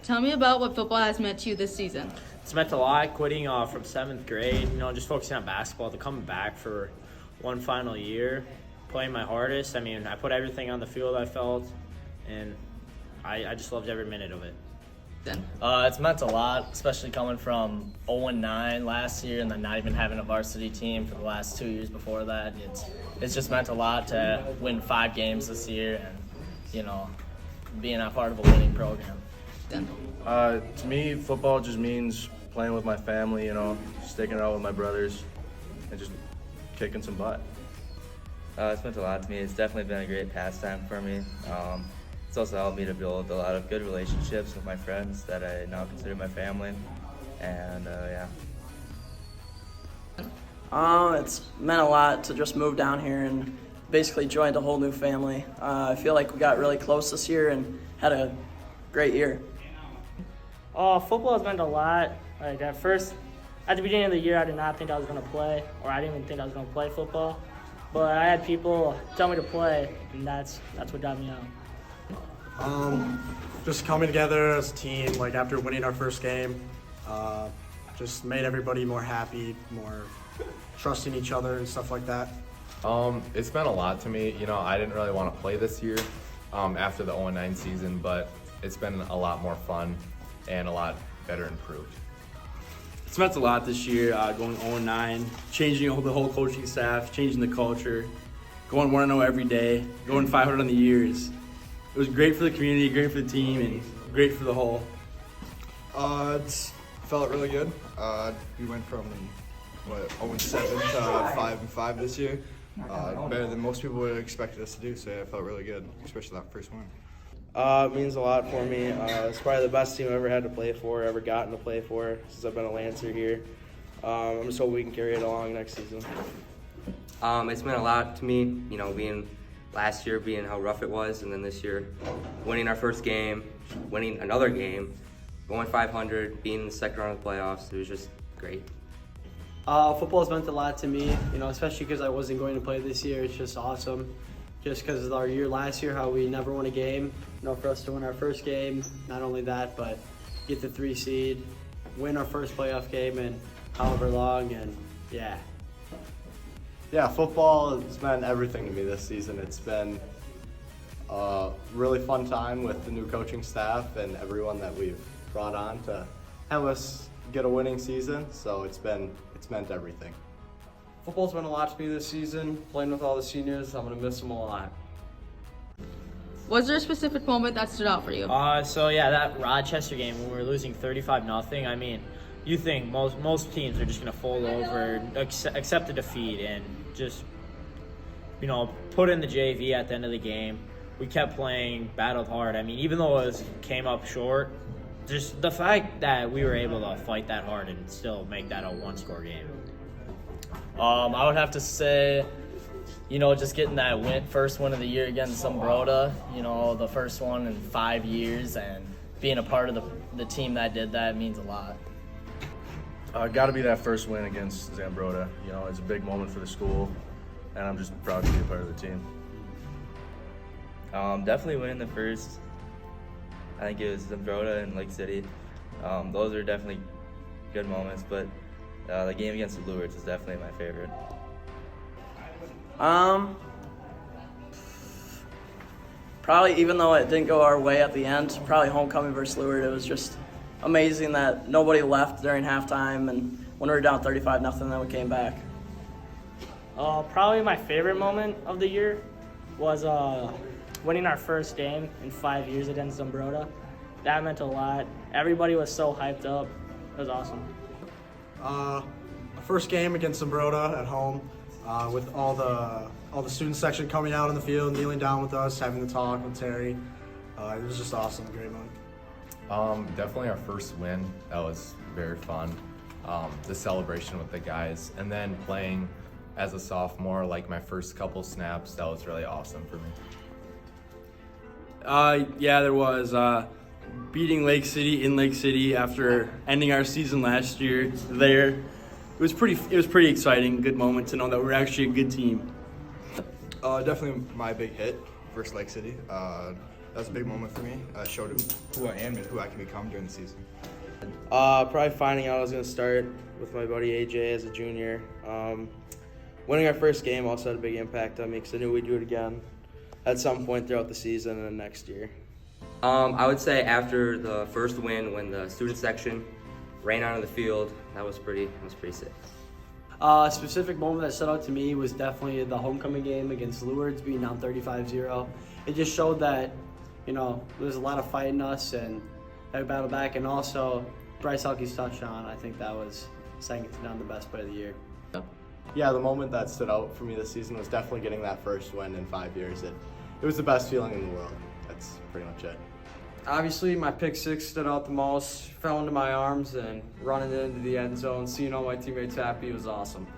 Tell me about what football has meant to you this season. It's meant a lot, quitting from 7th grade, just focusing on basketball, to coming back for one final year, playing my hardest. I mean, I put everything on the field, I felt, and I just loved every minute of it. It's meant a lot, especially coming from 0-9 last year and then not even having a varsity team for the last 2 years before that. It's just meant a lot to win 5 games this year and, being a part of a winning program. To me, football just means playing with my family, sticking out with my brothers and just kicking some butt. It's meant a lot to me. It's definitely been a great pastime for me. It's also helped me to build a lot of good relationships with my friends that I now consider my family. And It's meant a lot to just move down here and basically joined a whole new family. I feel like we got really close this year and had a great year. Football has meant a lot. Like at the beginning of the year, I did not think I was going to play, or I didn't even think I was going to play football. But I had people tell me to play, and that's what got me out. Just coming together as a team, like after winning our first game, just made everybody more happy, more trusting each other and stuff like that. It's meant a lot to me. I didn't really want to play this year after the 0-9 season, but it's been a lot more fun and a lot better improved. It's meant a lot this year, going 0-9, changing the whole coaching staff, changing the culture, going 1-0 every day, going 500 on the years. It was great for the community, great for the team, and great for the whole. It felt really good. We went from 0-7 to 5-5 this year. Better than most people would have expected us to do, so it felt really good, especially that first win. It means a lot for me. It's probably the best team I've ever had to play for, ever gotten to play for since I've been a Lancer here. I'm just hoping we can carry it along next season. It's meant a lot to me, being last year, being how rough it was, and then this year, winning our first game, winning another game, going 500, being in the second round of the playoffs. It was just great. Football has meant a lot to me, especially because I wasn't going to play this year. It's just awesome. Just because of our year last year, how we never won a game. For us to win our first game, not only that, but get the 3 seed, win our first playoff game in however long, and yeah. Yeah, football has meant everything to me this season. It's been a really fun time with the new coaching staff and everyone that we've brought on to help us get a winning season. So it's meant everything. Football's meant a lot to me this season. Playing with all the seniors, I'm gonna miss them a lot. Was there a specific moment that stood out for you? That Rochester game when we were losing 35-0. I mean, you think most teams are just gonna fold over, accept the defeat, and just put in the JV at the end of the game. We kept playing, battled hard. I mean, even though it came up short, just the fact that we were able to fight that hard and still make that a 1-score game. I would have to say, just getting that first win of the year against Zambroda, the first one in 5 years, and being a part of the team that did that means a lot. Got to be that first win against Zambroda. It's a big moment for the school, and I'm just proud to be a part of the team. Definitely winning the first, I think it was Zambroda and Lake City. Those are definitely good moments, but the game against the Lewards is definitely my favorite. Probably, even though it didn't go our way at the end, probably homecoming versus Leward. It was just amazing that nobody left during halftime, and when we were down 35-0, then we came back. Probably my favorite moment of the year was winning our first game in 5 years against Zambroda. That meant a lot. Everybody was so hyped up. It was awesome. Our first game against Zambroda at home, with all the student section coming out on the field, kneeling down with us, having the talk with Terry. It was just awesome, great moment. Definitely our first win. That was very fun. The celebration with the guys, and then playing as a sophomore, like my first couple snaps, that was really awesome for me. There was beating Lake City in Lake City after ending our season last year there. It was pretty exciting, good moment to know that we're actually a good team. Definitely my big hit versus Lake City. That was a big moment for me. Showed who I am and who I can become during the season. Probably finding out I was going to start with my buddy AJ as a junior. Winning our first game also had a big impact on me because I knew we'd do it again at some point throughout the season and then next year. I would say after the first win, when the student section ran onto the field, that was pretty sick. A specific moment that stood out to me was definitely the homecoming game against Lourdes, being down 35-0. It just showed that, there's a lot of fight in us and that we battled back. And also, Bryce Huckey's touchdown, I think that was second to none the best play of the year. Yeah, the moment that stood out for me this season was definitely getting that first win in 5 years. It was the best feeling in the world. That's pretty much it. Obviously, my pick six stood out the most. Fell into my arms and running it into the end zone, seeing all my teammates happy was awesome.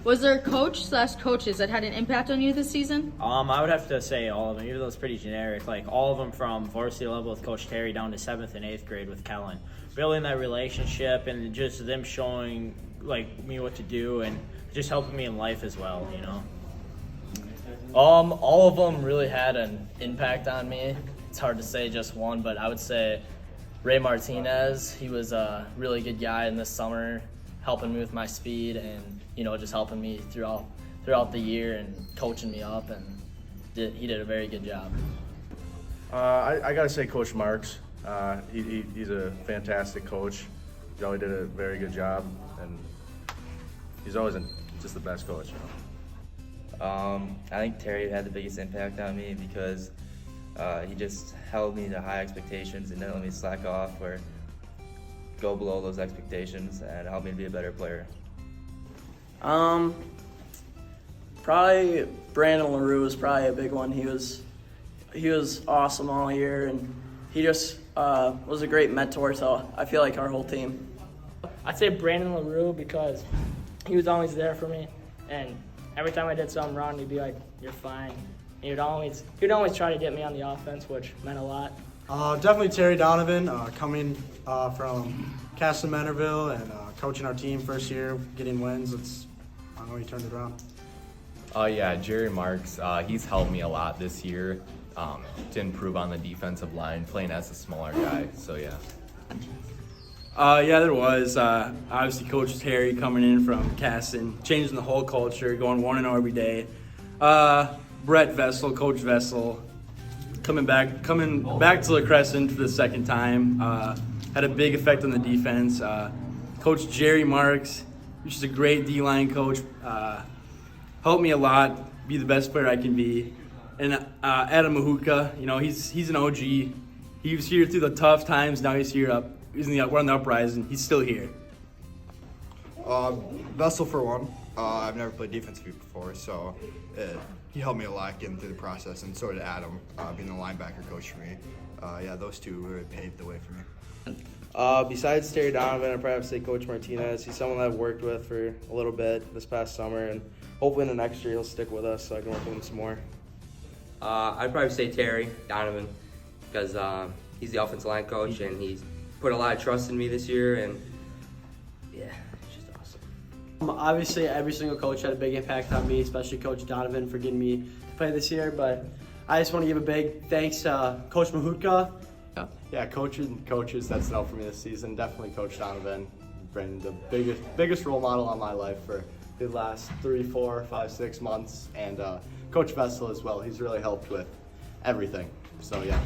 Was there a coach/coaches that had an impact on you this season? I would have to say all of them, even though it's pretty generic. Like all of them from varsity level with Coach Terry down to 7th and 8th grade with Kellen. Building that relationship and just them showing me what to do and just helping me in life as well, All of them really had an impact on me. It's hard to say just one, but I would say Ray Martinez. He was a really good guy in this summer, helping me with my speed and just helping me throughout the year and coaching me up, and he did a very good job. I got to say Coach Marks. He's a fantastic coach. He always did a very good job, and he's always just the best coach. I think Terry had the biggest impact on me because he just held me to high expectations and didn't let me slack off or go below those expectations and helped me to be a better player. Probably Brandon LaRue was probably a big one. He was awesome all year, and he just was a great mentor to, I feel like, our whole team. I'd say Brandon LaRue because he was always there for me, and every time I did something wrong, he'd be like, "You're fine." And he'd always try to get me on the offense, which meant a lot. Definitely Terry Donovan, coming from Castle Manorville and coaching our team first year, getting wins. I know he turned it around. Yeah, Jerry Marks, he's helped me a lot this year to improve on the defensive line, playing as a smaller guy, so yeah. Yeah, there was. Obviously, Coach Terry coming in from Casson, changing the whole culture, going 1-0 every day. Brett Vessel, Coach Vessel, coming back to La Crescent for the second time, had a big effect on the defense. Coach Jerry Marks, which is a great D-line coach, helped me a lot, be the best player I can be. And Adam Mahuka, he's an OG. He was here through the tough times. Now he's here we're on the uprising. He's still here. Vessel for one. I've never played defense before, so he helped me a lot getting through the process, and so did Adam, being the linebacker coach for me. Yeah, those two really paved the way for me. Besides Terry Donovan, I'd probably have to say Coach Martinez. He's someone that I've worked with for a little bit this past summer, and hopefully in the next year he'll stick with us so I can work with him some more. I'd probably say Terry Donovan because he's the offensive line coach and he's put a lot of trust in me this year, and yeah, it's just awesome. Obviously, every single coach had a big impact on me, especially Coach Donovan for getting me to play this year. But I just want to give a big thanks to Coach Mahutka. Yeah, coaches that stood out for me this season. Definitely Coach Donovan, been the biggest role model on my life for the last 3, 4, 5, 6 months, and Coach Vessel as well. He's really helped with everything. So yeah.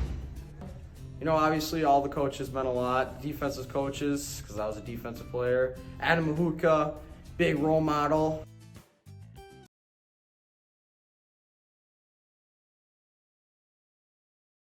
Obviously all the coaches meant a lot. Defensive coaches, because I was a defensive player. Adam Mahuka, big role model.